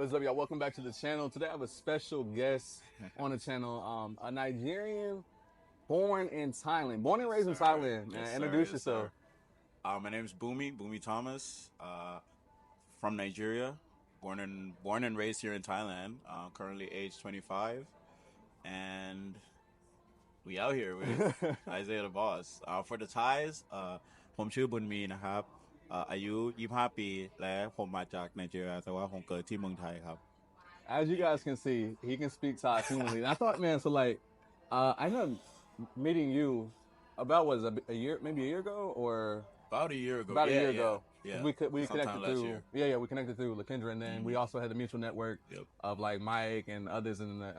What's up, y'all? Welcome back to the channel. Today I have a special guest on the channel, a Nigerian born in Thailand, born and raised in Thailand. Yes, Man, sir. introduce Yes, yourself. sir. My name's Boomy Thomas. From Nigeria, born and raised here in Thailand. Currently age 25, and we out here with Isaiah the Boss. For the Thais, ผมชื่อบุญมีนะครับอายุ25ปีและผมมาจากไนจีเรียแต่ว่าผมเกิดที่เมืองไทยครับ As you guys can see, he can speak Thai fluently. And I thought, man, so like, I know meeting you about was a year, maybe a year ago, or About a year ago. about a Yeah, year yeah, ago. yeah. We Sometime connected last through year. we connected through Lakendra, and then we also had the mutual network Yep. of like Mike and others in the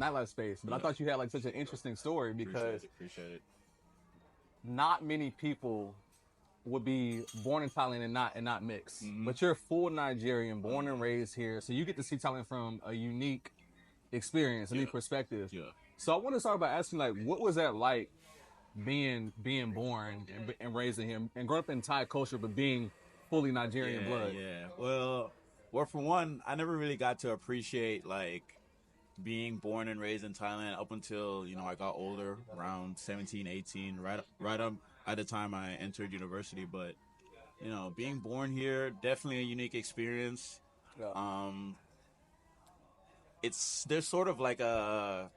nightlife space. But I Yeah. thought you had like such an interesting story because Appreciate it. not many people would be born in Thailand and not mixed. But you're full Nigerian, born and raised here, so you get to see Thailand from a unique experience, a unique perspective. Yeah. So I want to start by asking, like, what was that like being born and raised in here and growing up in Thai culture, but being fully Nigerian blood? Yeah. Well, for one, I never really got to appreciate like being born and raised in Thailand up until, I got older, around 17, 18, right up at the time I entered university. But, being born here, definitely a unique experience. Yeah. There's sort of like a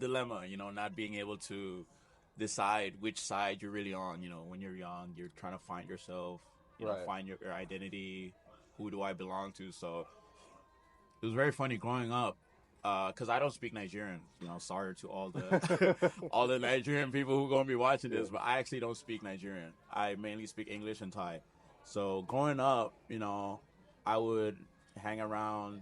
dilemma, not being able to decide which side you're really on. When you're young, you're trying to find yourself, Right. find your identity. Who do I belong to? So it was very funny growing up, because I don't speak Nigerian. Sorry to all the all the Nigerian people who are gonna be watching this, but I actually don't speak Nigerian. I mainly speak English and Thai. So growing up, I would hang around,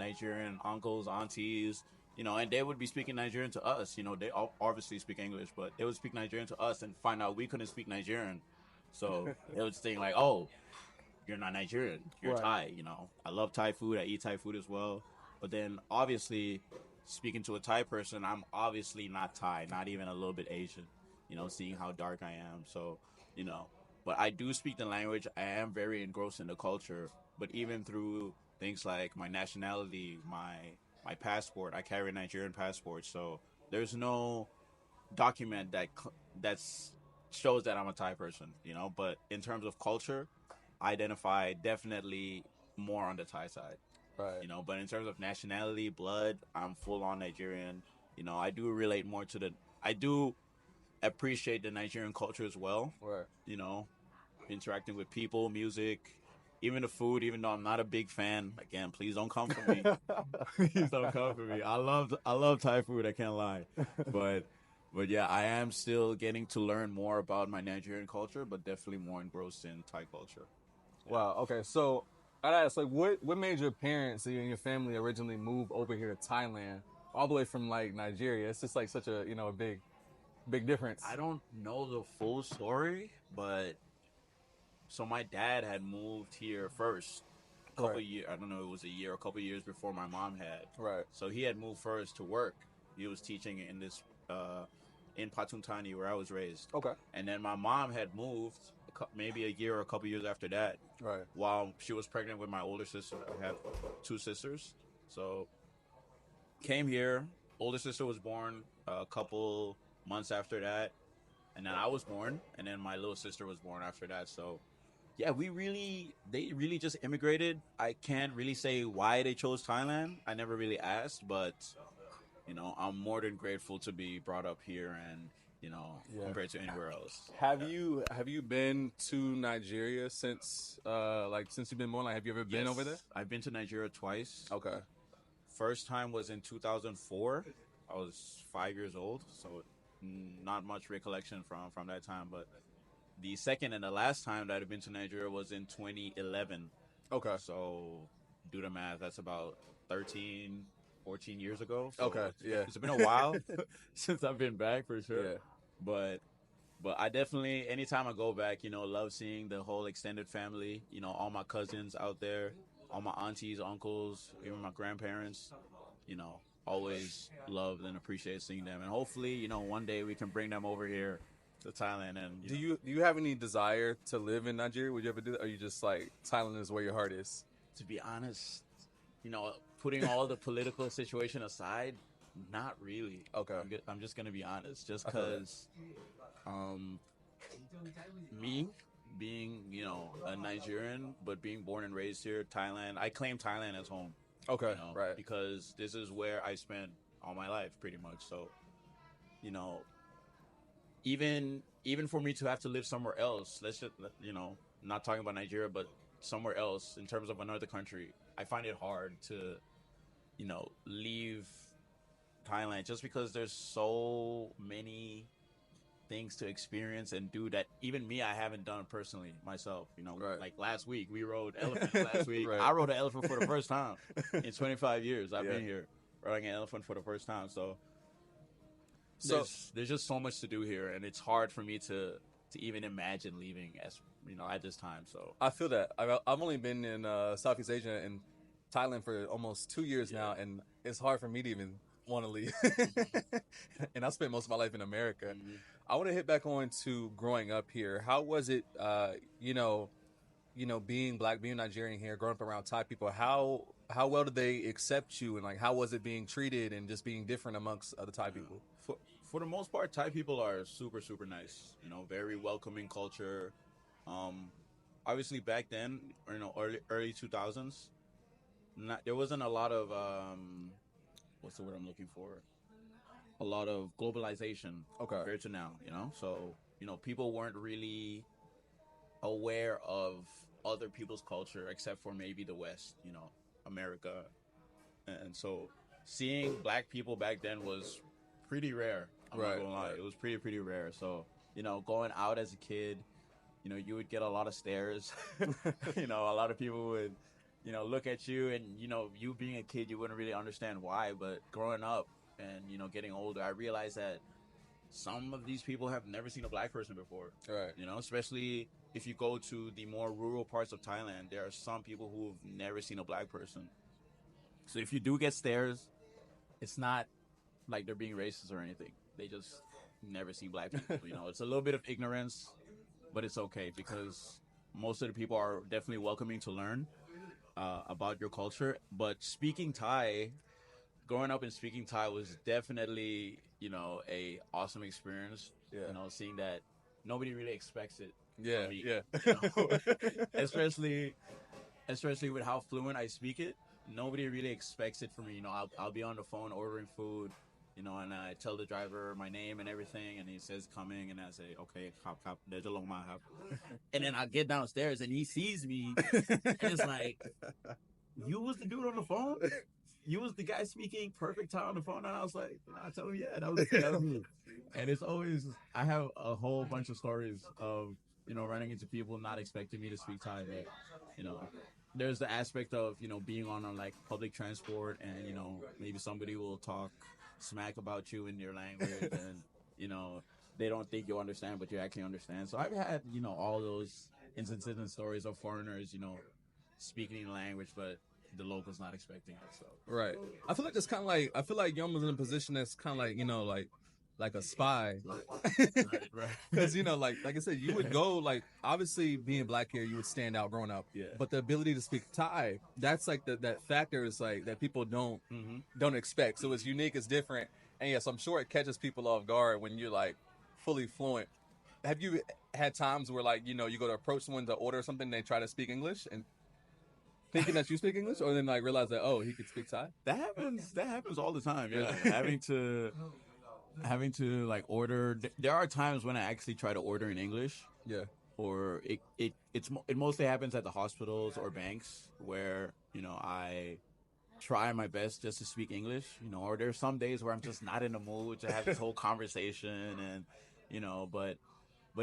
Nigerian uncles, aunties, and they would be speaking Nigerian to us. They obviously speak English, but they would speak Nigerian to us and find out we couldn't speak Nigerian. So they would think like, "Oh, you're not Nigerian, you're Right. Thai." I love Thai food. I eat Thai food as well. But then obviously, speaking to a Thai person, I'm obviously not Thai, not even a little bit Asian. Seeing how dark I am. So, you know, but I do speak the language. I am very engrossed in the culture. But even through things like my nationality, my passport, I carry a Nigerian passport. So there's no document that's shows that I'm a Thai person. But in terms of culture, I identify definitely more on the Thai side. Right. But in terms of nationality, blood, I'm full on Nigerian. I do relate more to I do appreciate the Nigerian culture as well. Right. Interacting with people, music, even the food. Even though I'm not a big fan, again, please don't come for me. Please don't come for me. I love Thai food. I can't lie, but yeah, I am still getting to learn more about my Nigerian culture, but definitely more engrossed in Thai culture. Wow. Okay. So I'd ask, like, what made your parents and your family originally move over here to Thailand, all the way from like Nigeria? It's just like such a a big difference. I don't know the full story, but so my dad had moved here first. A couple Right. years, I don't know, it was a year, a couple years before my mom had. Right. So he had moved first to work. He was teaching in this in Patuntani where I was raised. Okay. And then my mom had moved maybe a year or a couple years after that. Right. While she was pregnant with my older sister. I have two sisters. So came here. Older sister was born a couple months after that. And then I was born. And then my little sister was born after that. So yeah, they really just immigrated. I can't really say why they chose Thailand. I never really asked, but I'm more than grateful to be brought up here and, Yeah. compared to anywhere else. Have you been to Nigeria since since you've been born? Like, have you ever been over there? I've been to Nigeria twice. Okay. First time was in 2004. I was 5 years old, so not much recollection from that time. But the second and the last time that I've been to Nigeria was in 2011. Okay. So do the math. That's about 13, 14 years ago. So Okay. Yeah. it's been a while since I've been back for sure. Yeah. But I definitely, anytime I go back, love seeing the whole extended family. All my cousins out there, all my aunties, uncles, even my grandparents. Always loved and appreciate seeing them, and hopefully, one day we can bring them over here to Thailand. And Do you have any desire to live in Nigeria? Would you ever do that? Or are you just like Thailand is where your heart is? To be honest, putting all the political situation aside, not really. Okay. I'm just gonna be honest, just because, me being, a Nigerian, but being born and raised here, Thailand, I claim Thailand as home. Okay, right. Because this is where I spent all my life, pretty much. So, you know, even for me to have to live somewhere else, let's just, not talking about Nigeria, but somewhere else in terms of another country, I find it hard to, leave Thailand just because there's so many things to experience and do that even me I haven't done personally myself. Right. Like last week we rode elephants. Last week Right. I rode an elephant for the first time in 25 years. I've been here riding an elephant for the first time. So there's just so much to do here, and it's hard for me to even imagine leaving at this time. So I feel that I've only been in Southeast Asia and Thailand for almost 2 years now, and it's hard for me to even want to leave. And I spent most of my life in America. Mm-hmm. I want to hit back on to growing up here. How was it, being black, being Nigerian here, growing up around Thai people? How well did they accept you, and like how was it being treated and just being different amongst other Thai people? For the most part, Thai people are super, super nice. Very welcoming culture. Obviously back then, early 2000s, there wasn't a lot of what's the word I'm looking for? A lot of globalization compared to now. So people weren't really aware of other people's culture except for maybe the West, America, and so seeing black people back then was pretty rare. I'm not gonna lie. It was pretty rare. So, going out as a kid, you would get a lot of stares. A lot of people would, look at you, and, you being a kid, you wouldn't really understand why. But growing up and, getting older, I realized that some of these people have never seen a black person before. Right. Especially if you go to the more rural parts of Thailand, there are some people who've never seen a black person. So if you do get stares, it's not like they're being racist or anything. They just never see black people. It's a little bit of ignorance, but it's okay because most of the people are definitely welcoming to learn about your culture. But speaking Thai, growing up and speaking Thai was definitely, a awesome experience. Yeah. Seeing that nobody really expects it. Yeah, from me, yeah. especially with how fluent I speak it. Nobody really expects it from me. I'll be on the phone ordering food, and I tell the driver my name and everything, and he says coming, and I say, okay, hop, there's a long my hop. And then I get downstairs, and he sees me, and it's like, you was the dude on the phone? You was the guy speaking perfect Thai on the phone? And I was like, I tell him, yeah, that was me. And it's always, I have a whole bunch of stories of, running into people not expecting me to speak Thai, but, there's the aspect of, being on like public transport and, maybe somebody will talk smack about you in your language and, they don't think you'll understand, but you actually understand. So I've had, all those instances and stories of foreigners, speaking the language, but the locals not expecting it. So Right. I feel like it's kind of like, I feel like Yum was in a position that's kind of like, like a spy. right. Because, like I said, you would go, like, obviously being black here, you would stand out growing up. Yeah. But the ability to speak Thai, that's like that factor is like that people don't expect. So it's unique, it's different. And yes, I'm sure it catches people off guard when you're like fully fluent. Have you had times where like, you go to approach someone to order something and they try to speak English and thinking that you speak English, or then like realize that, oh, he could speak Thai? That happens all the time. Yeah. having to like order. There are times when I actually try to order in English. Yeah. Or it mostly happens at the hospitals or banks where, I try my best just to speak English, or there's some days where I'm just not in the mood to have this whole conversation and, but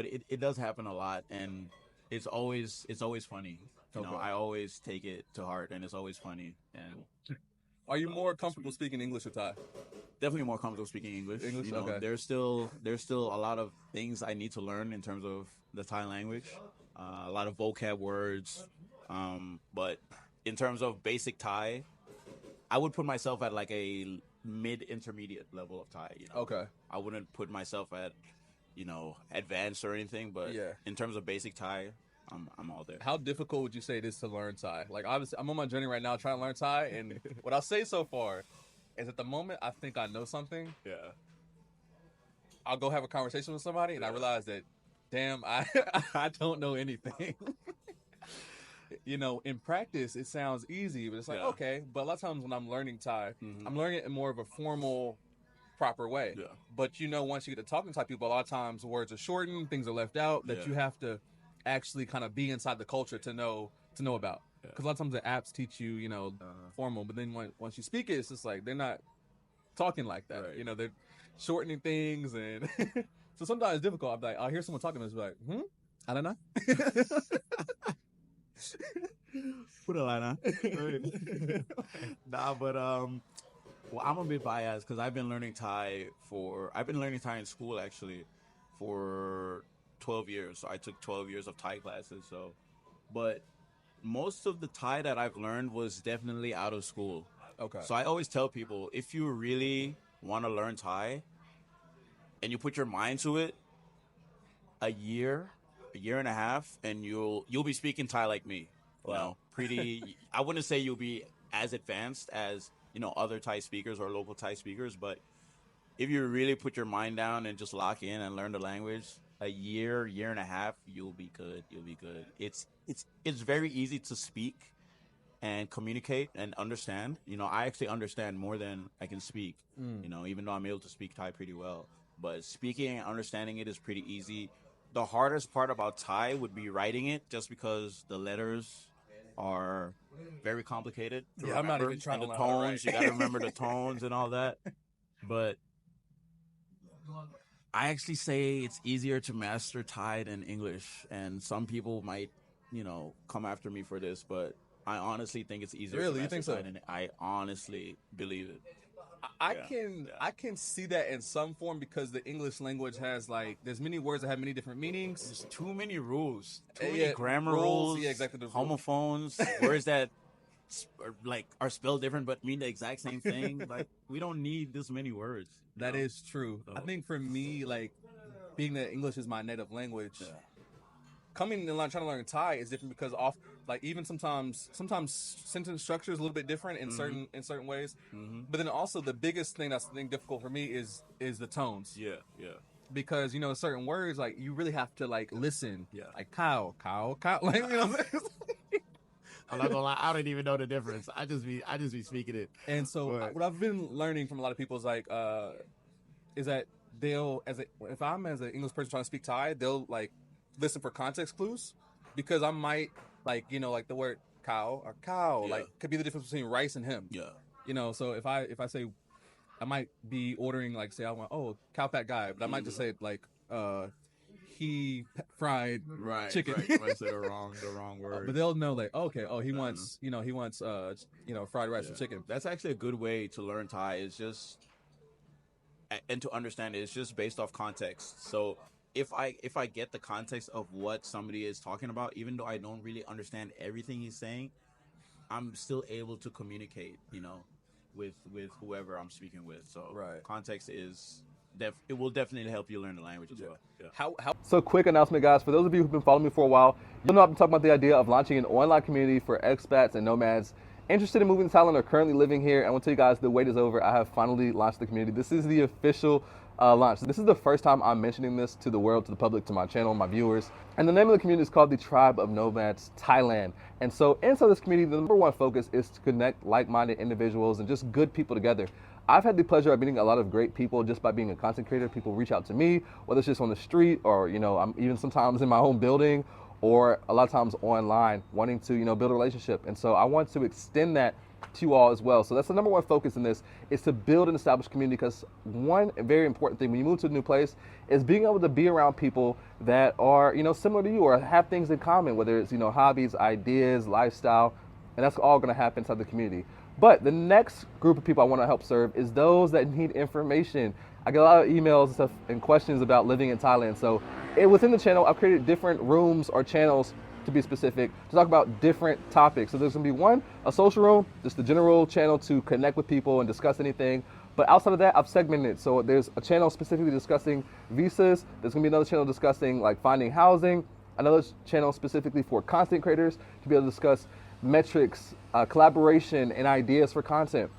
it does happen a lot, and it's always funny. I always take it to heart, and it's always funny. And are you more comfortable speaking English or Thai? Definitely more comfortable speaking English. Okay. There's still a lot of things I need to learn in terms of the Thai language, a lot of vocab words, but in terms of basic Thai, I would put myself at like a mid-intermediate level of Thai. Okay. I wouldn't put myself at, advanced or anything, but in terms of basic Thai, I'm all there. How difficult would you say it is to learn Thai? Like, obviously, I'm on my journey right now trying to learn Thai, and what I'll say so far is at the moment I think I know something, Yeah. I'll go have a conversation with somebody, and I realize that, damn, I don't know anything. You know, in practice, it sounds easy, but it's like, okay. But a lot of times when I'm learning Thai, I'm learning it in more of a formal, proper way. Yeah. But, you know, once you get to talking to Thai people, a lot of times words are shortened, things are left out that you have to actually kind of be inside the culture to know about. Because a lot of times the apps teach you, you know, formal, but then once you speak it, it's just like they're not talking like that. Right. You know, they're shortening things, and so sometimes it's difficult. I'm like, I'll hear someone talking, and it's like, I don't know. Put a line on. Nah, but well, I'm a bit biased because I've been learning Thai in school actually for 12 years. So I took 12 years of Thai classes. So, but most of the Thai that I've learned was definitely out of school. Okay. So I always tell people, if you really want to learn Thai and you put your mind to it, a year and a half, and you'll be speaking Thai like me. You know, pretty. I wouldn't say you'll be as advanced as, you know, other Thai speakers or local Thai speakers, but if you really put your mind down and just lock in and learn the language, a year and a half, you'll be good. You'll be good. It's very easy to speak and communicate and understand. You know, I actually understand more than I can speak. You know, even though I'm able to speak Thai pretty well, but speaking and understanding it is pretty easy. The hardest part about Thai would be writing it, just because the letters are very complicated to remember. I'm not even trying and to the tones. You got to remember the tones and all that. But I actually say it's easier to master Thai than English, and some people might, you know, come after me for this, but I honestly think it's easier. Really, to you think Thai so? than I honestly believe it. I can see that in some form, because the English language has, like, there's many words that have many different meanings. There's too many rules, too many grammar rules. Yeah, exactly. Homophones, words that are spelled different but mean the exact same thing. Like, we don't need this many words. That is true. So, I think for me, like, being that English is my native language, coming and trying to learn Thai is different, because even sometimes sentence structure is a little bit different in certain ways. But then also the biggest thing that's difficult for me is the tones. Yeah. Because, you know, certain words, like, you really have to, like, listen. Yeah. Like cow, like, you know what I'm saying? I'm not gonna lie, I don't even know the difference. I just be speaking it. And so what I've been learning from a lot of people is, like, is that if I'm as an English person trying to speak Thai, they'll, like, listen for context clues, because I might, like, you know, like the word cow or cow, like, could be the difference between rice and him. Yeah. You know, so if I say, I might be ordering, like, say I want, cow fat guy, but I might just say, like, he fried chicken. Right. I say the wrong word. But they'll know, like, he wants fried rice and chicken. That's actually a good way to learn Thai, is just, and to understand it, it's just based off context. So if I get the context of what somebody is talking about, even though I don't really understand everything he's saying, I'm still able to communicate, you know, with whoever I'm speaking with. So context is it will definitely help you learn the language as well. Yeah. So, quick announcement, guys. For those of you who've been following me for a while, you'll know I've been talking about the idea of launching an online community for expats and nomads interested in moving to Thailand or currently living here. And I want to tell you guys, the wait is over. I have finally launched the community. This is the official launch. This is the first time I'm mentioning this to the world, to the public, to my channel, my viewers. And the name of the community is called the Tribe of Nomads Thailand. And so inside this community, the number one focus is to connect like-minded individuals and just good people together. I've had the pleasure of meeting a lot of great people just by being a content creator. People reach out to me, whether it's just on the street or, you know, I'm even sometimes in my own building, or a lot of times online, wanting to, you know, build a relationship. And so I want to extend that to you all as well. So that's the number one focus in this, is to build an established community, because one very important thing when you move to a new place is being able to be around people that are, you know, similar to you or have things in common, whether it's, you know, hobbies, ideas, lifestyle, and that's all going to happen inside the community. But the next group of people I want to help serve is those that need information. I get a lot of emails and stuff and questions about living in Thailand. So within the channel, I've created different rooms or channels, to be specific, to talk about different topics. So there's gonna be a social room, just the general channel to connect with people and discuss anything. But outside of that, I've segmented it. So there's a channel specifically discussing visas. There's gonna be another channel discussing, like, finding housing, another channel specifically for content creators to be able to discuss metrics, collaboration, and ideas for content,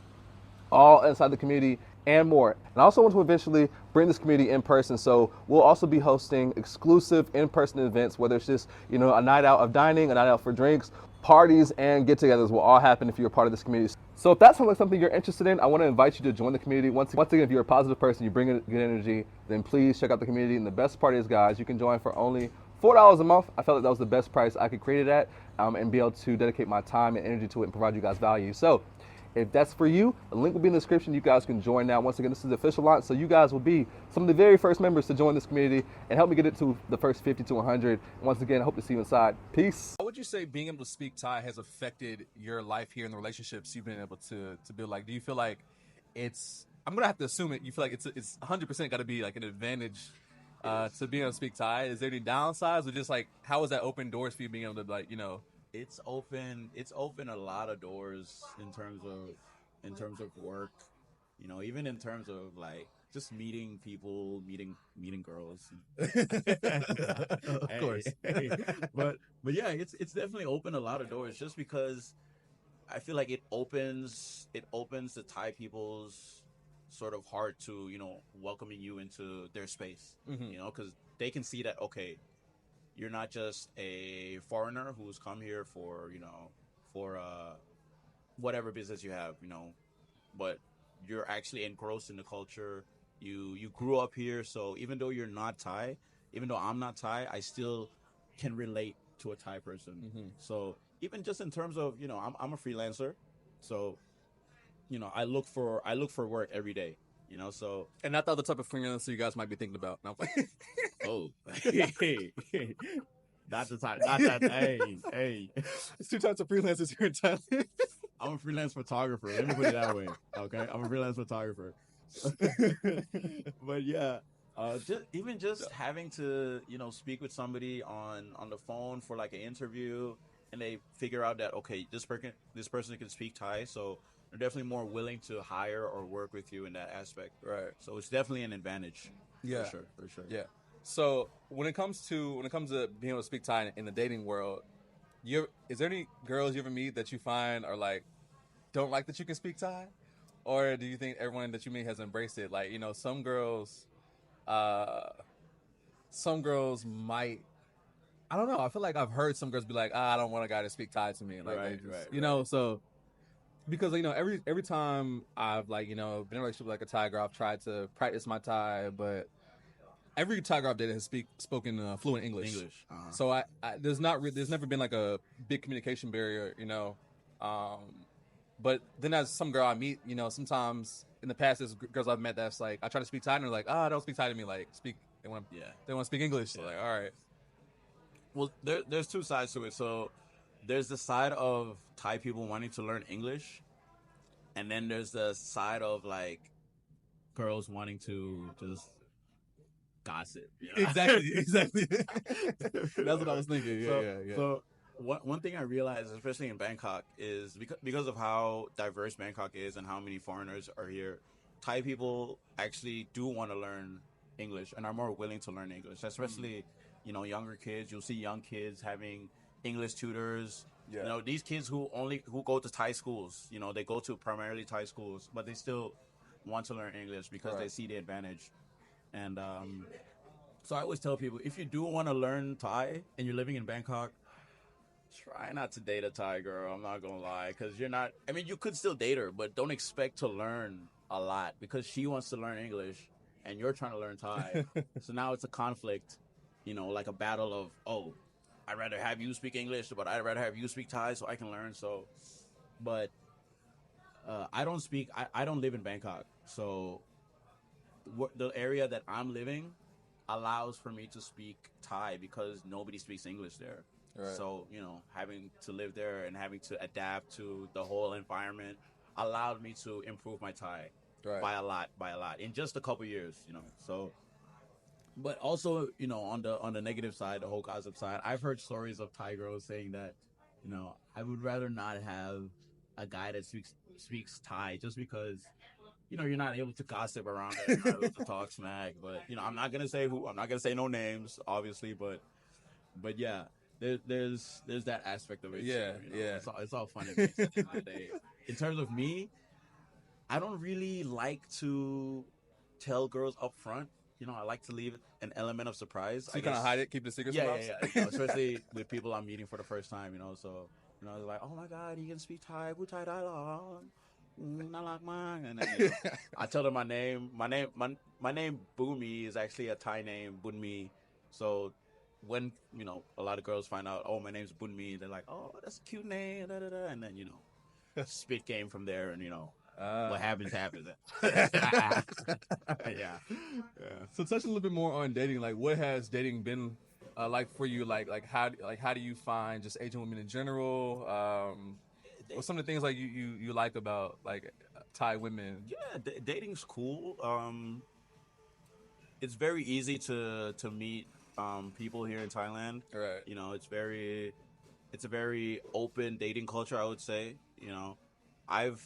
all inside the community and more. And I also want to eventually bring this community in person. So we'll also be hosting exclusive in-person events, whether it's just, a night out of dining, a night out for drinks, parties, and get-togethers will all happen if you're a part of this community. So if that sounds like something you're interested in, I want to invite you to join the community. Once again, if you're a positive person, you bring in good energy, then please check out the community. And the best part is, guys, you can join for only $4 a month. I felt like that was the best price I could create it at, and be able to dedicate my time and energy to it and provide you guys value. So if that's for you, the link will be in the description. You guys can join now. Once again, this is the official launch, so you guys will be some of the very first members to join this community and help me get it to the first 50 to 100. Once again, I hope to see you inside. Peace. How would you say being able to speak Thai has affected your life here and the relationships you've been able to build? Like, do you feel like I'm going to have to assume it, you feel like it's 100% got to be like an advantage to being able to speak Thai? Is there any downsides, or just like, how has that opened doors for you being able to, like, It's open a lot of doors in terms of work, even in terms of like just meeting people, meeting girls. Of course. But yeah, it's definitely opened a lot of doors, just because I feel like it opens the Thai people's sort of heart to, welcoming you into their space, because they can see that, okay, you're not just a foreigner who's come here for whatever business you have, but you're actually engrossed in the culture. You grew up here, so even though you're not Thai, even though I'm not Thai, I still can relate to a Thai person. So even just in terms of, I'm a freelancer, so I look for work every day. So, And not the other type of freelancer you guys might be thinking about. No. oh, not the time. Not that. Hey. It's two types of freelancers here in Thailand. I'm a freelance photographer. Let me put it that way. Okay, I'm a freelance photographer. But yeah, just having to speak with somebody on the phone for like an interview, and they figure out that, okay, this person can speak Thai, so they're definitely more willing to hire or work with you in that aspect. Right. So it's definitely an advantage. Yeah. For sure. Yeah. So when it comes to being able to speak Thai in the dating world, is there any girls you ever meet that you find are like, don't like that you can speak Thai? Or do you think everyone that you meet has embraced it? Like, some girls might, I don't know. I feel like I've heard some girls be like, I don't want a guy to speak Thai to me. Like, right. So because, every time I've like, been in a relationship with like a Thai girl, I've tried to practice my Thai, but every Thai girl I've dated has spoken fluent English. Uh-huh. So there's never been like a big communication barrier, but then as some girl I meet, sometimes in the past there's girls I've met that's like, I try to speak Thai and they're like, don't speak Thai to me, like they want to speak English. So like, all right. Well, there's two sides to it. So there's the side of Thai people wanting to learn English, and then there's the side of like girls wanting to just gossip. Exactly. That's what I was thinking. Yeah. So one thing I realized, especially in Bangkok, is because of how diverse Bangkok is and how many foreigners are here, Thai people actually do want to learn English and are more willing to learn English, especially younger kids. You'll see young kids having English tutors. Yeah. These kids who go to Thai schools, they go to primarily Thai schools, but they still want to learn English because they see the advantage. And so I always tell people, if you do want to learn Thai and you're living in Bangkok, try not to date a Thai girl. I'm not gonna lie, because you're not. I mean, you could still date her, but don't expect to learn a lot, because she wants to learn English and you're trying to learn Thai. So now it's a conflict, like a battle of, oh, I'd rather have you speak English, but I'd rather have you speak Thai so I can learn. So, but I don't live in Bangkok, so the area that I'm living allows for me to speak Thai because nobody speaks English there. Right. So, having to live there and having to adapt to the whole environment allowed me to improve my Thai by a lot in just a couple years, So, but also, on the negative side, the whole gossip side, I've heard stories of Thai girls saying that, I would rather not have a guy that speaks Thai, just because you're not able to gossip around it, you're not able to talk smack. But I'm not gonna say who, I'm not gonna say no names, obviously, but but yeah, there's that aspect of it Yeah, too. yeah. It's all fun and games at the end of the day. In terms of me, I don't really like to tell girls up front. I like to leave an element of surprise. So I you kind of guess. hide it, keep the secrets Yeah, from yeah, us. yeah. Especially with people I'm meeting for the first time. So they're like, "Oh my God, you can speak Thai? Who Thai dialogue? Not like mine." And then I tell them my name. My name Boomy is actually a Thai name, Bunmi. So when a lot of girls find out, oh, my name's Bunmi, they're like, "Oh, that's a cute name." Da, da, da. And then spit game from there, and what happens happens. Yeah. Yeah. So touch a little bit more on dating. Like, what has dating been like for you? How do you find just Asian women in general? What's some of the things like you like about like Thai women? Yeah, dating's cool. It's very easy to meet people here in Thailand. Right. It's a very open dating culture, I would say. I've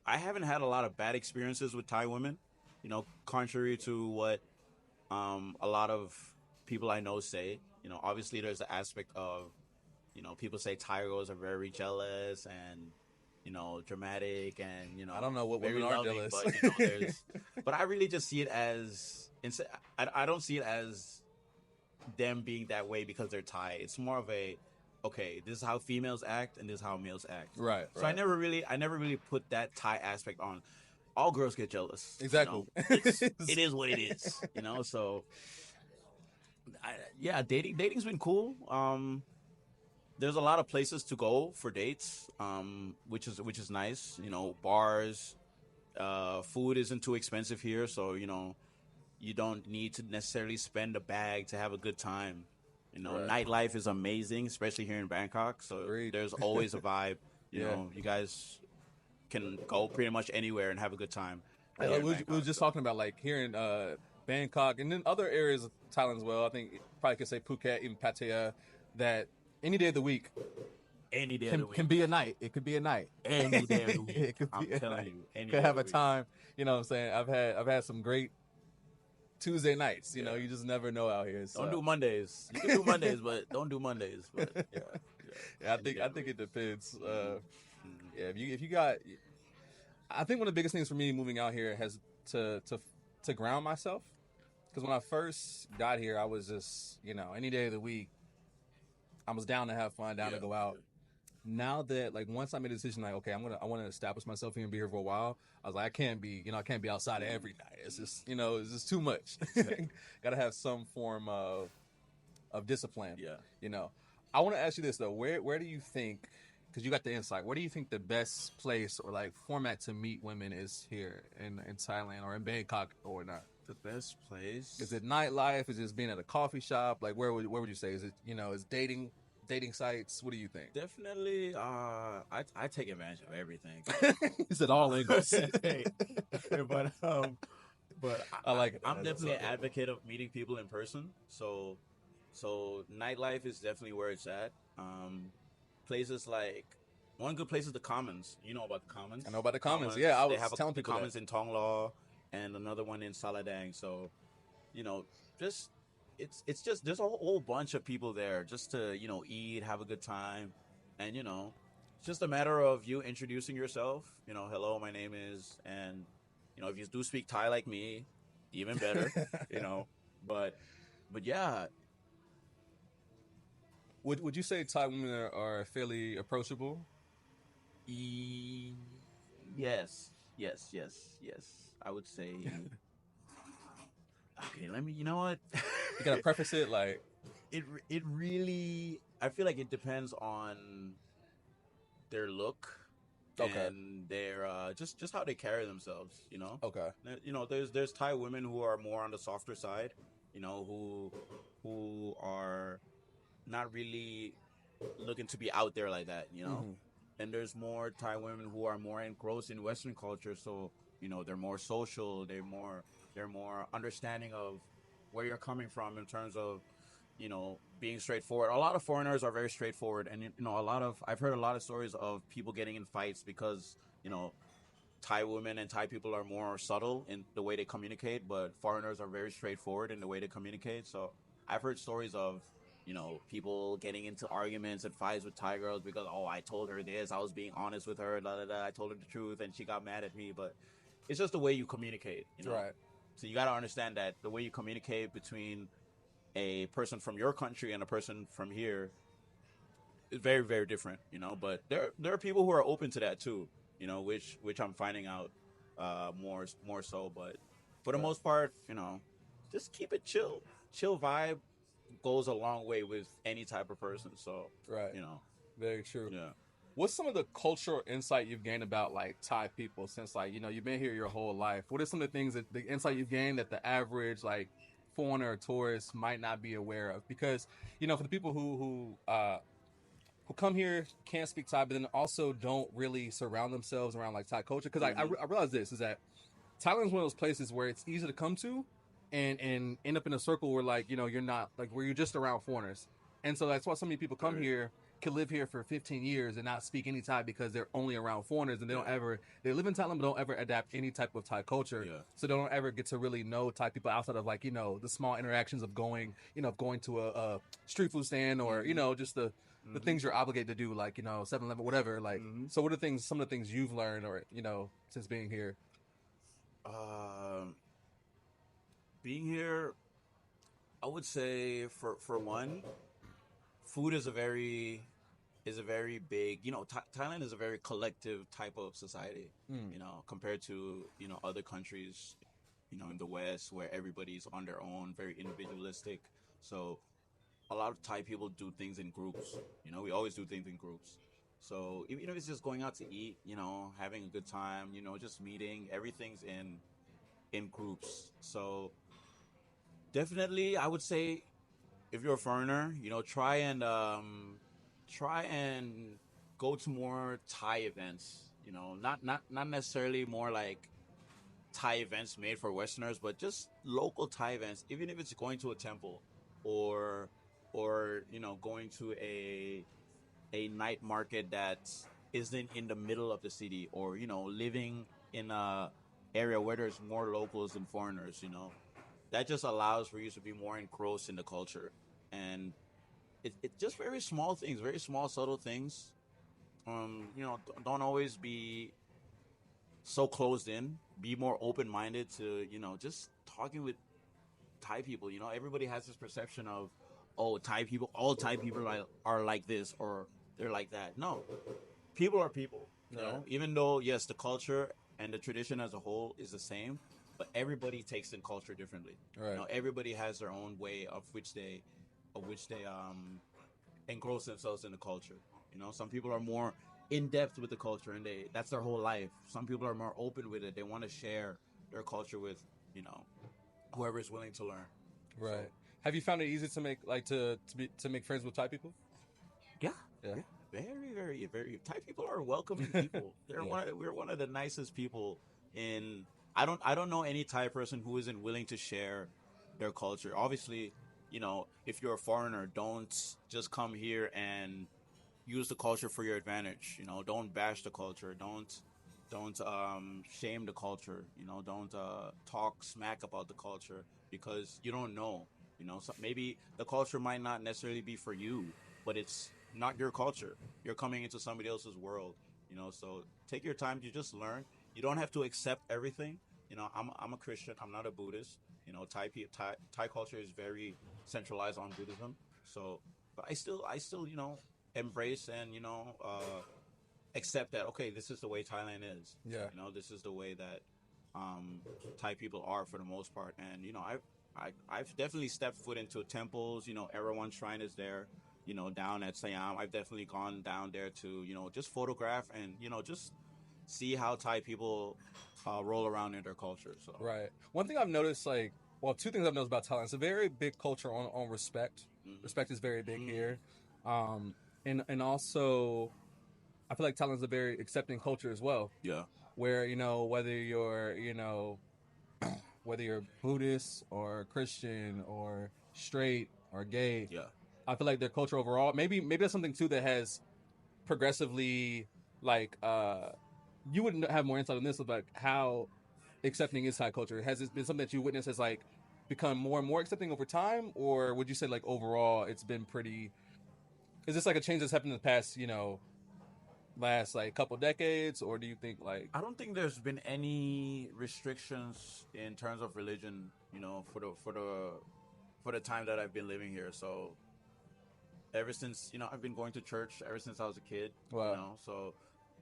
I haven't had a lot of bad experiences with Thai women. Contrary to what a lot of people I know say. Obviously there's the aspect of people say Thai girls are very jealous and dramatic and I don't know what very women are loving, jealous. but but I really just see it as I don't see it as them being that way because they're Thai. It's more of a okay, this is how females act and this is how males act. Right. So I never really put that Thai aspect on. All girls get jealous. Exactly. It is what it is. So yeah, dating's been cool. There's a lot of places to go for dates, which is nice. Bars, food isn't too expensive here, so you don't need to necessarily spend a bag to have a good time. Right. Nightlife is amazing, especially here in Bangkok. So Agreed. there's always a vibe. Yeah. You guys can go pretty much anywhere and have a good time. We here in were Bangkok, just so. talking about like here in Bangkok and then other areas of Thailand as well. I think probably could say Phuket, even Pattaya, that any day of the week Any day of the week. can be a night. It could be a night. Any day of the week. It could I'm be a telling night. you. Any Could day have of a the week. time. You know what I'm saying? I've had some great Tuesday nights. Yeah. You just never know out here. So. Don't do Mondays. You can do Mondays, but don't do Mondays. But yeah. Yeah, I think it depends. Yeah, if you got, I think one of the biggest things for me moving out here has to ground myself. Because when I first got here, I was just any day of the week, I was down to have fun, down to go out. Now that like once I made a decision, like okay, I want to establish myself here and be here for a while. I was like, I can't be outside every night. It's just it's just too much. Got to have some form of discipline. Yeah. I want to ask you this though. Where do you think? Because you got the insight. Where do you think the best place or like format to meet women is here in Thailand or in Bangkok or not? The best place. Is it nightlife? Is it just being at a coffee shop? Like where would you say? Is it is dating sites? What do you think? Definitely, I take advantage of everything. He said all angles. But I like it. I'm definitely an advocate of meeting people in person. So nightlife is definitely where it's at. Places like one good place is the Commons. You know about the Commons? I know about the Commons. Yeah, I was telling the people Commons that. in Tonglaw and another one in Saladang. So, just it's just there's a whole bunch of people there just to eat, have a good time, and it's just a matter of you introducing yourself. Hello, my name is, and if you do speak Thai like me, even better. But yeah. Would you say Thai women are fairly approachable? Yes. I would say. Okay, let me. You know what? You gotta preface it like it really. I feel like it depends on their look. Okay. And their just how they carry themselves. Okay. There's Thai women who are more on the softer side. Who are not really looking to be out there like that. And there's more Thai women who are more engrossed in Western culture, so they're more social, they're more understanding of where you're coming from in terms of being straightforward. A lot of foreigners are very straightforward, and I've heard a lot of stories of people getting in fights because Thai women and Thai people are more subtle in the way they communicate, but foreigners are very straightforward in the way they communicate. So I've heard stories of People getting into arguments and fights with Thai girls because, oh, I told her this, I was being honest with her, da, da, da, I told her the truth and she got mad at me. But it's just the way you communicate. Right. So you got to understand that the way you communicate between a person from your country and a person from here is very, very different. But there are people who are open to that too, which I'm finding out more so. But for the most part, just keep it chill. Chill vibe goes a long way with any type of person. So Right. you know, Very true. yeah. What's some of the cultural insight you've gained about like Thai people since like you've been here your whole life? What are some of the things that the insight you've gained that the average like foreigner or tourist might not be aware of? Because for the people who come here can't speak Thai, but then also don't really surround themselves around like Thai culture. Because I realize this is that Thailand's one of those places where it's easy to come to, and end up in a circle where like you're not like where you're just around foreigners, and so that's why so many people come here can live here for 15 years and not speak any Thai because they're only around foreigners and they live in Thailand but don't ever adapt any type of Thai culture. Yeah. So they don't ever get to really know Thai people outside of like the small interactions of going to a street food stand or just the things you're obligated to do like 7-Eleven whatever like. So what are some of the things you've learned or since being here? Being here, I would say for one, food is a very big. Thailand is a very collective type of society. Compared to other countries, in the West where everybody's on their own, very individualistic. So a lot of Thai people do things in groups. We always do things in groups. So even if it's just going out to eat, having a good time, just meeting, everything's in groups. So definitely, I would say if you're a foreigner, try and go to more Thai events. Not necessarily more like Thai events made for Westerners, but just local Thai events. Even if it's going to a temple, or going to a night market that isn't in the middle of the city, or living in a area where there's more locals than foreigners. That just allows for you to be more engrossed in the culture. And it's just very small things, very small, subtle things. Don't always be so closed in. Be more open minded to, just talking with Thai people. Everybody has this perception of, oh, Thai people, all Thai people are like this or they're like that. No, people are people. Even though, yes, the culture and the tradition as a whole is the same, but everybody takes in culture differently. Right. Everybody has their own way of which they engross themselves in the culture. Some people are more in depth with the culture and that's their whole life. Some people are more open with it. They want to share their culture with whoever is willing to learn. Right. So, have you found it easy to make like to make friends with Thai people? Yeah. Very, very, very. Thai people are welcoming people. We're one of the nicest people in. I don't know any Thai person who isn't willing to share their culture. Obviously, if you're a foreigner, don't just come here and use the culture for your advantage. Don't bash the culture. Don't shame the culture. Don't talk smack about the culture because you don't know. So maybe the culture might not necessarily be for you, but it's not your culture. You're coming into somebody else's world. So take your time to just learn. You don't have to accept everything. I'm a Christian. I'm not a Buddhist. Thai culture is very centralized on Buddhism. So, but I still embrace and accept that, okay, this is the way Thailand is. Yeah. This is the way that Thai people are for the most part. And I've definitely stepped foot into temples. Erewhon Shrine is there. Down at Siam, I've definitely gone down there to just photograph and just see how Thai people roll around in their culture. So right. One thing I've noticed, two things I've noticed about Thailand. It's a very big culture on respect. Respect is very big here, and also I feel like Thailand's a very accepting culture as well. Yeah. Where whether you're whether you're Buddhist or Christian or straight or gay. Yeah. I feel like their culture overall, maybe that's something too that has progressively you would have more insight on this about how accepting is Thai culture. Has it been something that you witnessed as become more and more accepting over time, or would you say like overall it's been pretty? Is this like a change that's happened in the past, last like couple decades, or do you think like I don't think there's been any restrictions in terms of religion, for the time that I've been living here. So ever since, I've been going to church ever since I was a kid. Wow. So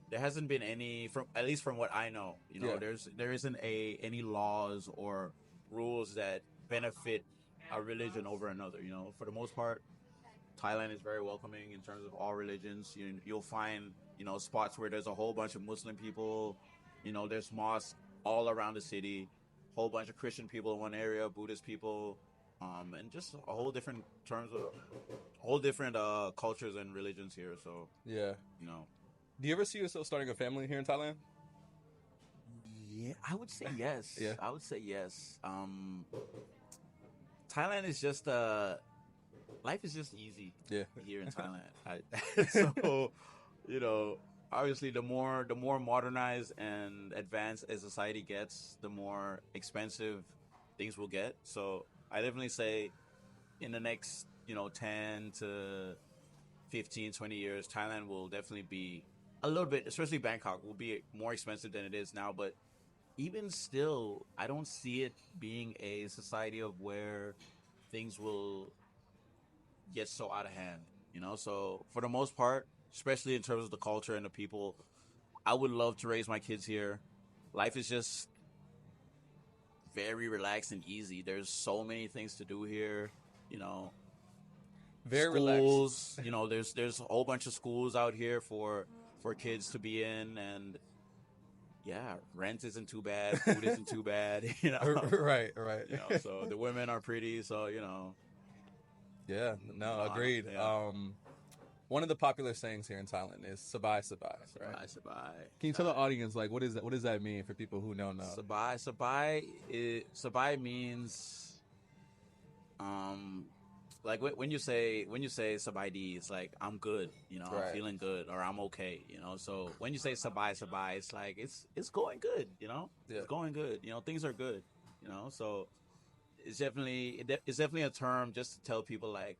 there hasn't been any, from at least from what I know, Yeah. there isn't any laws or rules that benefit a religion over another. For the most part, Thailand is very welcoming in terms of all religions. You'll find, spots where there's a whole bunch of Muslim people. There's mosques all around the city. Whole bunch of Christian people in one area, Buddhist people, and just a whole different cultures and religions here. So yeah? you know, Do you ever see yourself starting a family here in Thailand? yeah, I would say yes. Yeah. I would say yes. Thailand is just life is just easy. Yeah. Here in Thailand. So, obviously the more modernized and advanced a society gets, the more expensive things will get. So I definitely say in the next, 10 to 15, 20 years, Thailand will definitely be a little bit, especially Bangkok, will be more expensive than it is now. But even still, I don't see it being a society of where things will get so out of hand, So for the most part, especially in terms of the culture and the people, I would love to raise my kids here. Life is just very relaxed and easy. There's so many things to do here, Very schools, relaxed. there's a whole bunch of schools out here for kids to be in, and yeah, rent isn't too bad, food isn't too bad, Right. So the women are pretty, so Yeah. No. Agreed. Yeah. One of the popular sayings here in Thailand is "sabai sabai." Right. Sabai. Can you tell the audience like what is that? What does that mean for people who don't know? Sabai means like when you say sabai di, it's like I'm good, Right. I'm feeling good, or I'm okay, So when you say sabai, it's like it's going good, Yeah. It's going good, things are good, So it's definitely a term just to tell people like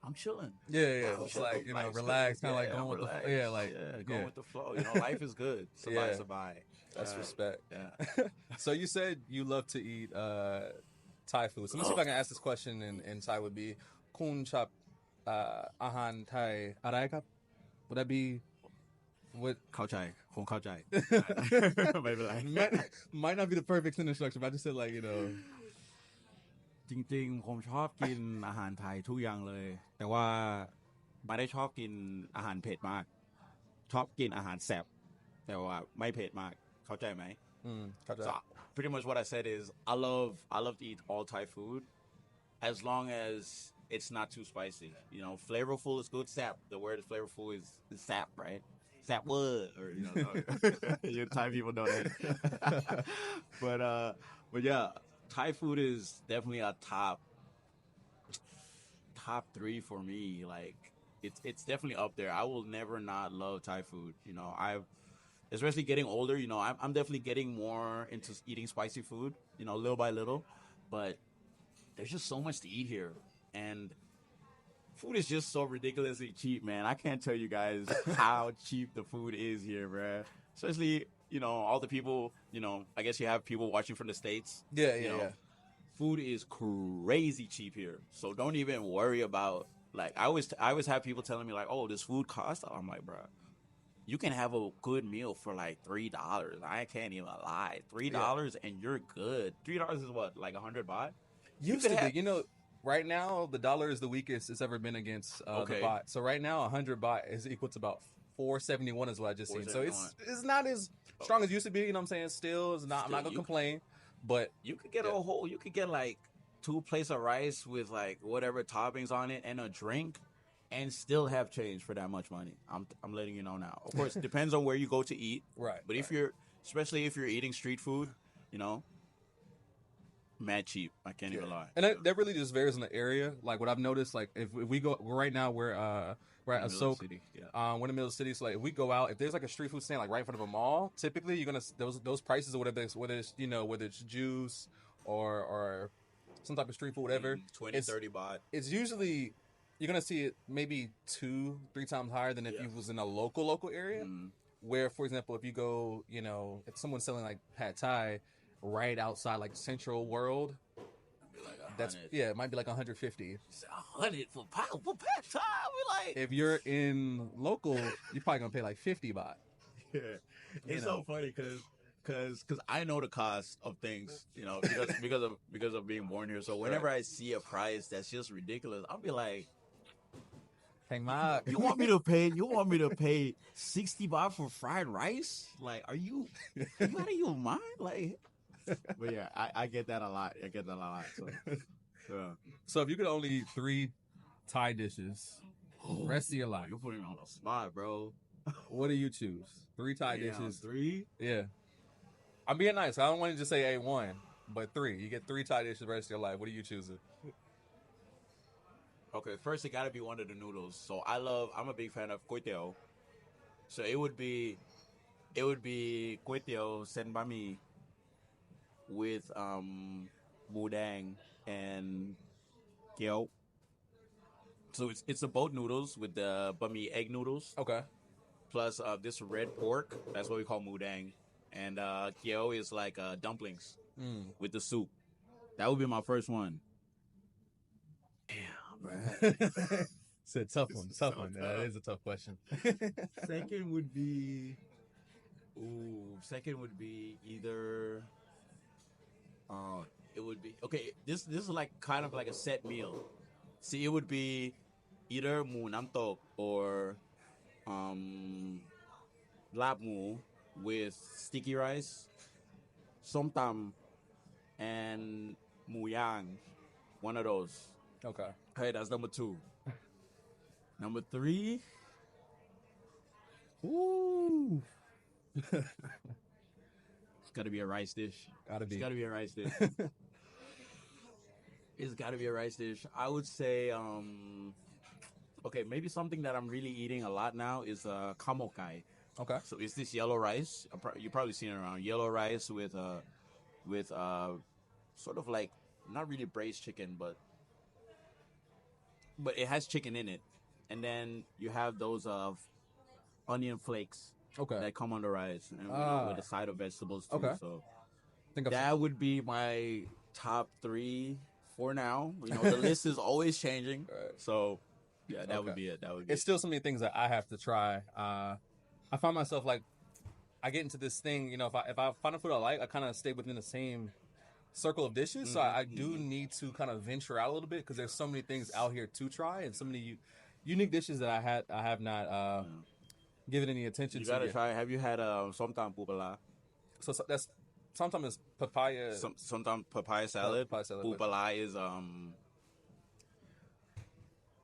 I'm chilling. Yeah. It's like relax, kind of like going with relaxed. the With the flow. Life is good. Yeah. Sabai. That's respect. Yeah. So you said you love to eat Thai food. So let me see if I can ask this question in Thai. Would be Kun chap ahan Thai arai kap? Would that be what? เข้าใจ คงเข้าใจ ไม่เป็นไร might not be the perfect sentence structure, but I just said like จริงๆผมชอบกินอาหารไทยทุกอย่างเลย แต่ว่าไม่ได้ชอบกินอาหารเผ็ดมาก ชอบกินอาหารแซ่บแต่ว่าไม่เผ็ดมาก เข้าใจไหม So pretty much what I said is I love to eat all Thai food as long as it's not too spicy. Flavorful is good. Sap. The word flavorful is sap, right? Sap word, or you Thai people know that. But yeah, Thai food is definitely a top 3 for me. Like it's definitely up there. I will never not love Thai food. I've especially getting older, I'm definitely getting more into eating spicy food, little by little. But there's just so much to eat here. And food is just so ridiculously cheap, man. I can't tell you guys how cheap the food is here, bruh. Especially, all the people, I guess you have people watching from the States. yeah. Food is crazy cheap here. So don't even worry about, like, I always have people telling me, like, oh, this food costs? I'm like, bruh, you can have a good meal for like $3. I can't even lie. $3 and you're good. $3 is what, like 100 baht? Used to be. Right now the dollar is the weakest it's ever been against the baht. So right now 100 baht is equal to about 471 is what I just seen. So it's not as strong as it used to be. You know what I'm saying? Still, it's not. I'm not gonna complain. But you could get you could get like 2 plates of rice with like whatever toppings on it and a drink, and still have change for that much money. I'm letting you know now. Of course, it depends on where you go to eat. Right. But especially if you're eating street food, mad cheap. I can't even lie. And that really just varies in the area. Like what I've noticed, like if we go right now, we're at Asok. We're in the middle of the city. So like if we go out, if there's like a street food stand like right in front of a mall, typically you're gonna those prices or whether it's juice or some type of street food, whatever, 20, 30 baht. it's usually you're gonna see it maybe 2-3 times higher than if you was in a local area. Where, for example, if you go, if someone's selling like pad thai right outside like Central World, it might be like 150. 100 for pad thai. We like, if you're in local, you're probably gonna pay like 50 baht. Yeah, it's so funny because I know the cost of things, because of being born here. So whenever I see a price that's just ridiculous, I'll be like, you want me to pay 60 baht for fried rice? Like, are you out of your mind? Like, but yeah, I get that a lot. So if you could only eat 3 Thai dishes rest of your life, you're putting me on the spot, bro. What do you choose? 3 Thai dishes. 3? Yeah. I'm being nice. I don't want to just say A1, but 3. You get 3 Thai dishes the rest of your life. What are you choosing? Okay, first it gotta be one of the noodles. So I'm a big fan of kway teow. So it would be kway teow sen banh mi with mudang and keo. So it's a boat noodles with the banh mi egg noodles. Okay. Plus this red pork. That's what we call mudang. And keo is like dumplings with the soup. That would be my first one. It's a tough one. That is a tough question. Second would be either. It would be okay. This is like kind of like a set meal. See, it would be either mu nam tok or lap mu with sticky rice, som tam, and mu yang. One of those. Okay. Hey, that's number 2. Number 3. Ooh. It's got to be a rice dish. It's got to be a rice dish. It's got to be a rice dish. I would say, okay, maybe something that I'm really eating a lot now is kamokai. Okay. So it's this yellow rice. You've probably seen it around. Yellow rice with sort of like, not really braised chicken, but it has chicken in it. And then you have those onion flakes that come on the rice and with a side of vegetables too. Okay. So that would be my top 3 for now. The list is always changing. Right. So yeah, that would be it. It's still so many things that I have to try. I find myself like I get into this thing, if I find a food I like, I kind of stay within the same circle of dishes. So I do need to kind of venture out a little bit because there's so many things out here to try and so many unique dishes that I have not given any attention to. You gotta try. Have you had somtam pupala? So that's sometimes it's papaya. Sometimes papaya salad. Pupala is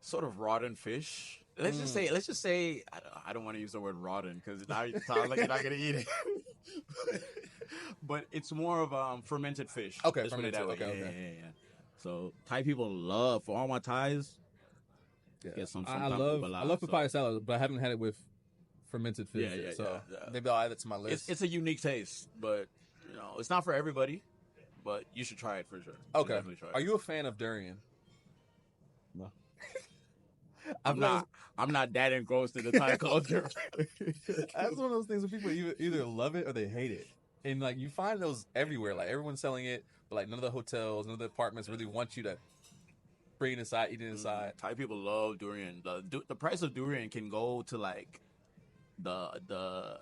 sort of rotten fish. Let's just say I don't want to use the word rotten because now you sound like you're not gonna eat it. But it's more of fermented fish. Okay, let's fermented. Put it that way. Yeah. So Thai people love, for all my Thais. Yeah. Get some I love papaya salad, but I haven't had it with fermented fish. So maybe I'll add it to my list. It's a unique taste, but it's not for everybody. But you should try it for sure. Okay. Are you a fan of durian? No. I'm not that engrossed in the Thai culture. That's one of those things where people either love it or they hate it. And like you find those everywhere. Like everyone's selling it, but like none of the hotels, none of the apartments really want you to bring it inside, eat it inside. Thai people love durian. The price of durian can go to like the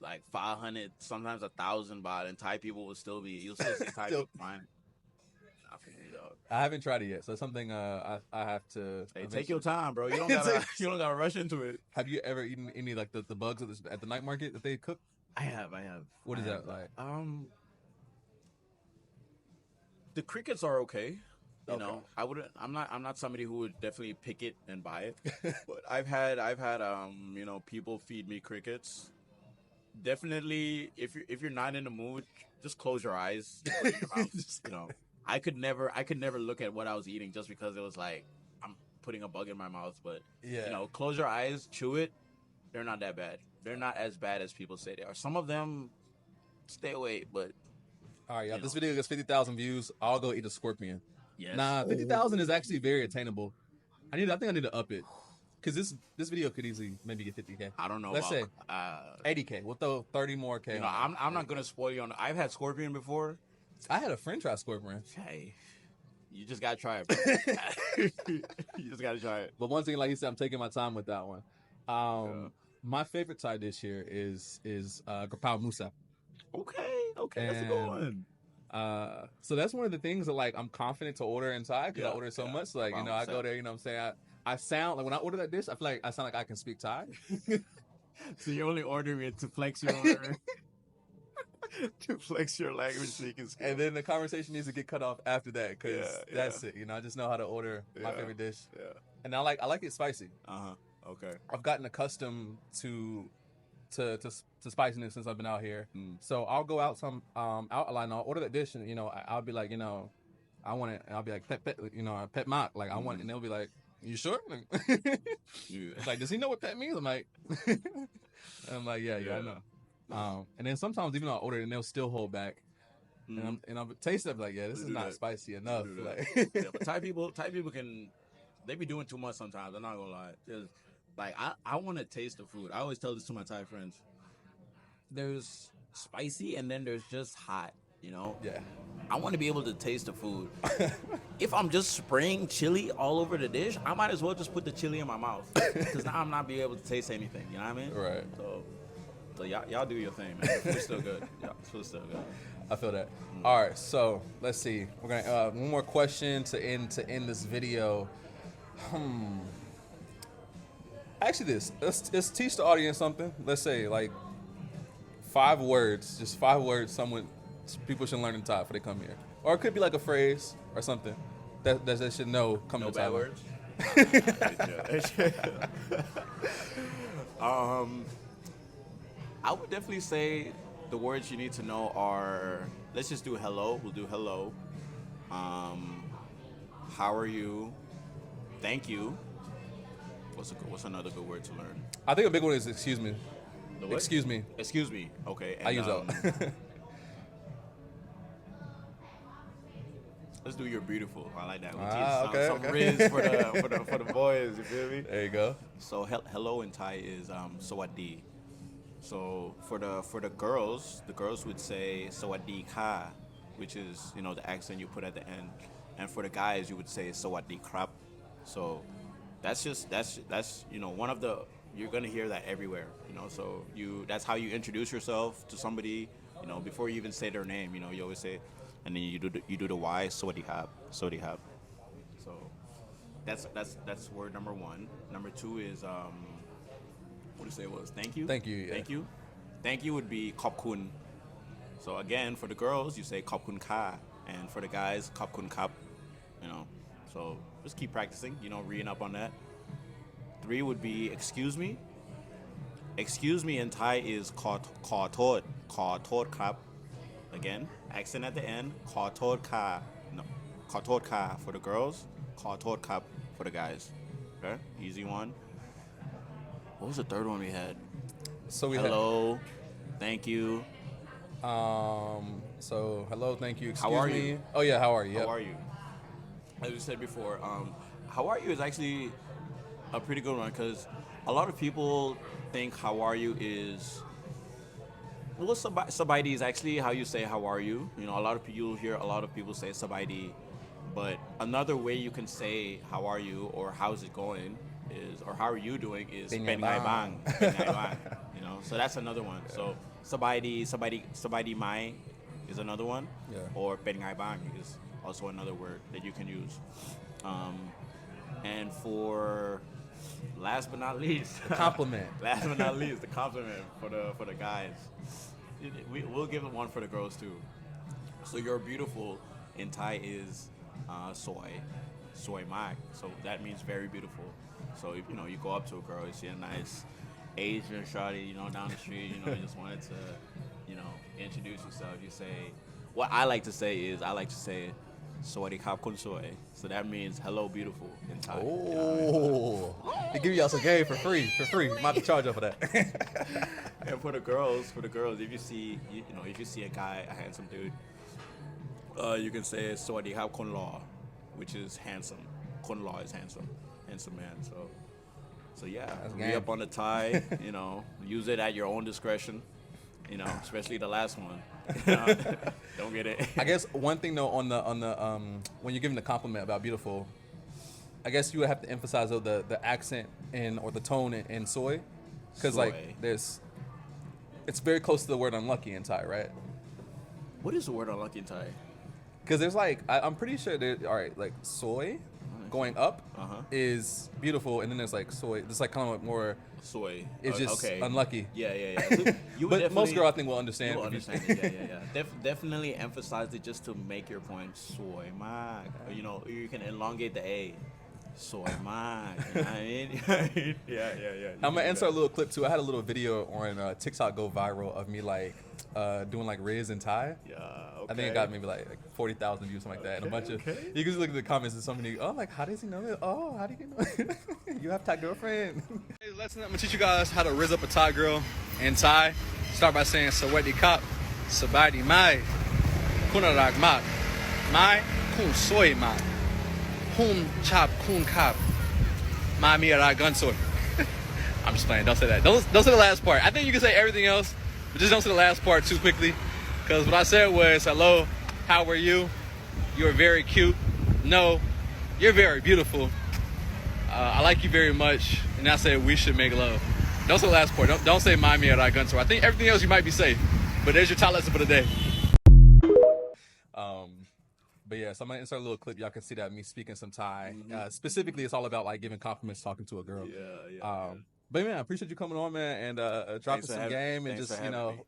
like 500, sometimes 1,000 baht, and Thai people will still be. You'll still see Thai people fine. I haven't tried it yet, so it's something I have to. Hey, take your time, bro. You don't gotta rush into it. Have you ever eaten any like the bugs at the night market that they cook? I have. What is that like? The crickets are okay. You know, I'm not somebody who would definitely pick it and buy it. But I've had people feed me crickets. Definitely, if you're not in the mood, just close your eyes. Put it in your mouth, I could never look at what I was eating just because it was like I'm putting a bug in my mouth. But close your eyes, chew it. They're not that bad. They're not as bad as people say they are. Some of them, stay away. But All right, y'all. You This know. video gets 50,000 views. I'll go eat a scorpion. Yes. Nah, 50,000 is actually very attainable. I think I need to up it because this video could easily maybe get 50K. I don't know. Let's say about, 80K. We'll throw 30 more K. you know, on I'm not gonna spoil you on. I've had scorpion before. I had a friend try scorpion. Hey, you just gotta try it. Bro. You just gotta try it. But one thing, like you said, I'm taking my time with that one. My favorite Thai dish here is grapao musa. Okay, that's a good one. So that's one of the things that like I'm confident to order in Thai because I order so much. Like you know, I go there. You know, what I'm saying I sound like when I order that dish, I feel like I sound like I can speak Thai. So you're only ordering it to flex your order. To flex your language so you can speak. And then the conversation needs to get cut off after that because that's it. You know, I just know how to order my favorite dish. Yeah. And I like it spicy. Okay. I've gotten accustomed to spiciness since I've been out here. So I'll go out out a lot and I'll order that dish and you know I'll be like, you know, I want it and I'll be like pet you know, pet mak, like I want it and they'll be like, you sure? It's like, does he know what pet means? I'm like yeah, I know. And then sometimes even though I order it and they'll still hold back. And I'm tasting it like, yeah, this is not spicy enough. Like, yeah, but Thai people they be doing too much sometimes. I'm not gonna lie. Just like I want to taste the food. I always tell this to my Thai friends. There's spicy and then there's just hot. You know. Yeah. I want to be able to taste the food. If I'm just spraying chili all over the dish, I might as well just put the chili in my mouth because now I'm not be able to taste anything. You know what I mean? Right. So y'all do your thing, man. The food's still good. Yeah, the food's still good. I feel that. All right, so let's see. We're gonna one more question to end this video. Actually, let's teach the audience something. Let's say like 5 words, just 5 words. People should learn in Thai before they come here, or it could be like a phrase or something that they should know coming to Thailand. Words. I would definitely say the words you need to know are, let's just do hello. We'll do hello. How are you? Thank you. What's another good word to learn? I think a big one is excuse me. The what? Excuse me. Excuse me. Okay. And, I use that. Let's do you're beautiful. I like that. We'll some riz for the boys. You feel me? There you go. So hello in Thai is sawadee. So for the girls would say sawadee ka, which is, you know, the accent you put at the end, and for the guys you would say sawadee krap. So that's you know, one of the, you're gonna hear that everywhere, you know. So that's how you introduce yourself to somebody, you know, before you even say their name. You know, you always say, and then you do the Y, sawadee hab. So that's word number 1. Number 2 is what to say was thank you. Thank you. Yeah. Thank you. Thank you would be khop kun. So again, for the girls, you say khop kun ka, and for the guys, khop kun kap. You know, so just keep practicing. You know, reading up on that. 3 would be excuse me. Excuse me in Thai is kha thot krap. Again, accent at the end. Kha thot ka. No, kha thot ka for the girls. Kha thot kap for the guys. Okay, easy one. What was the third one we had? So we hello, thank you. So hello, thank you. Excuse how are me. You? Oh yeah, how are you? How are you? As we said before, how are you is actually a pretty good one because a lot of people think how are you is, well, sabaidi is actually how you say how are you. You know, you'll hear a lot of people say sabaidi, but another way you can say how are you or how's it going is, or how are you doing is pen ngai bang. You know, so that's another one. Yeah. So sabaidi mai is another one. Yeah. Or pen ngai bang is also another word that you can use. And for last but not least, the compliment. Last but not least, the compliment for the guys. We'll give it one for the girls too. So you're beautiful in Thai is soy mak. So that means very beautiful. So if, you know, you go up to a girl, you see a nice Asian shawty, you know, down the street, you know, you just wanted to, you know, introduce yourself. You say, what I like to say is, Sawadee Kap Kun Soy. So that means hello, beautiful in Thai. Oh, they give y'all some game for free. I'm about to charge up for that. And for the girls, if you see, if you see a guy, a handsome dude, you can say Sawadee Kap Kun Law, which is handsome. Kun Law is handsome man. So yeah, re up on the Thai. Use it at your own discretion. Especially the last one. Don't get it. I guess one thing though on the when you're giving the compliment about beautiful, I guess you would have to emphasize though the accent or the tone in soy, because like it's very close to the word unlucky in Thai, right? What is the word unlucky in Thai? Because there's like I'm pretty sure like soy going up is beautiful, and then there's like soy. It's like kind of more soy. It's just unlucky. Yeah. So but most girl I think will understand. Will understand it. Yeah. Definitely emphasize it just to make your point. Soy mag. You can elongate the A. Soy mag. You know what I mean? Yeah. I'm gonna insert a little clip too. I had a little video on TikTok go viral of me like doing like Riz in Thai. Yeah. Okay. I think it got maybe like 40,000 views, something like that, and a bunch of. You can just look at the comments and somebody, like, how does he know that? Oh, how do you know? You have Thai girlfriend. Hey, I'm gonna teach you guys how to Riz up a Thai girl in Thai. Start by saying Sawadee Kap, Sabadi Mai, Kunarak Mak, Mai Kun Soy Mak, Kun Chap Kun Kap, Ma Miara Gun Soy. I'm just playing. Don't say that. Don't say the last part. I think you can say everything else, but just don't say the last part too quickly. Because what I said was, hello, how are you? You're very cute. No, you're very beautiful. I like you very much. And I said we should make love. Don't say the last part. Don't say mind me at our gun store. I think everything else you might be safe. But there's your Thai lesson for the day. But yeah, so I'm going to insert a little clip. Y'all can see that me speaking some Thai. Specifically, it's all about like giving compliments, talking to a girl. Yeah. But man, I appreciate you coming on, man, and dropping some game and just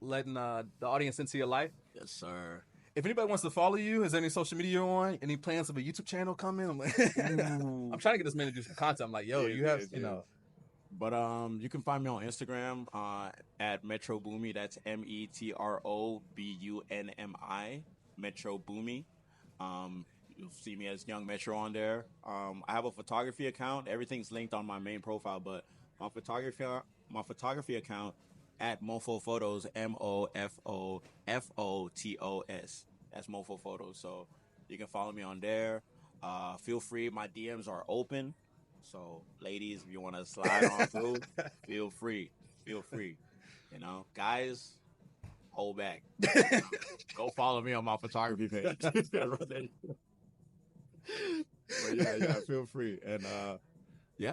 letting the audience into your life. Yes, sir. If anybody wants to follow you, is there any social media you're on? Any plans of a YouTube channel coming? I'm like, I'm trying to get this man to do some content. I'm like, yo, you have, But you can find me on Instagram at Metro Boomy. That's METROBUNMI, Metro Boomy. You'll see me as Young Metro on there. I have a photography account. Everything's linked on my main profile, but my photography account at Mofo Photos, MOFOFOTOS. That's Mofo Photos. So you can follow me on there. Feel free. My DMs are open. So ladies, if you want to slide on through, feel free. Guys, hold back. Go follow me on my photography page. But yeah, feel free. And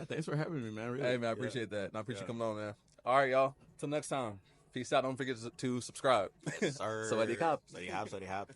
thanks for having me, man. Really. Hey, man, I appreciate that. And I appreciate you coming on, man. All right, y'all. Till next time. Peace out. Don't forget to subscribe. Yes, sir. Sawadee Kap. Sawadee Kap.